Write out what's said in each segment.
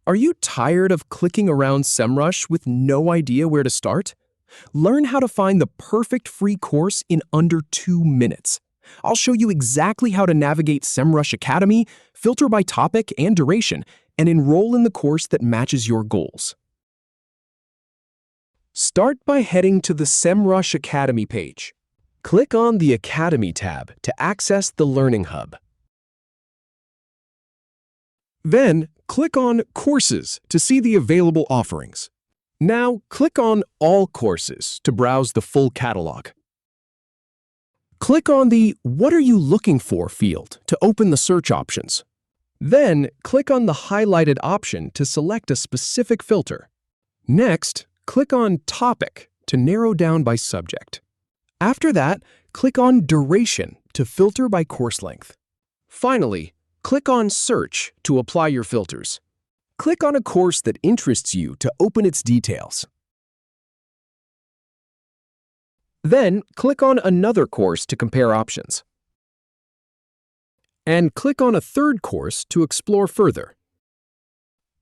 Are you tired of clicking around Semrush with no idea where to start? Learn how to find the perfect free course in under 2 minutes. I'll show you exactly how to navigate Semrush Academy, filter by topic and duration, and enroll in the course that matches your goals. Start by heading to the Semrush Academy page. Click on the Academy tab to access the Learning Hub. Then, click on Courses to see the available offerings. Now, click on All Courses to browse the full catalog. Click on the What are you looking for field to open the search options. Then, click on the highlighted option to select a specific filter. Next, click on Topic to narrow down by subject. After that, click on Duration to filter by course length. Finally, click on Search to apply your filters. Click on a course that interests you to open its details. Then, click on another course to compare options. And click on a third course to explore further.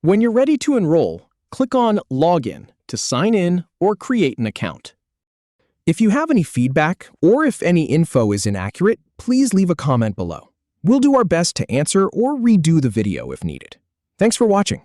When you're ready to enroll, click on Login to sign in or create an account. If you have any feedback or if any info is inaccurate, please leave a comment below. We'll do our best to answer or redo the video if needed. Thanks for watching.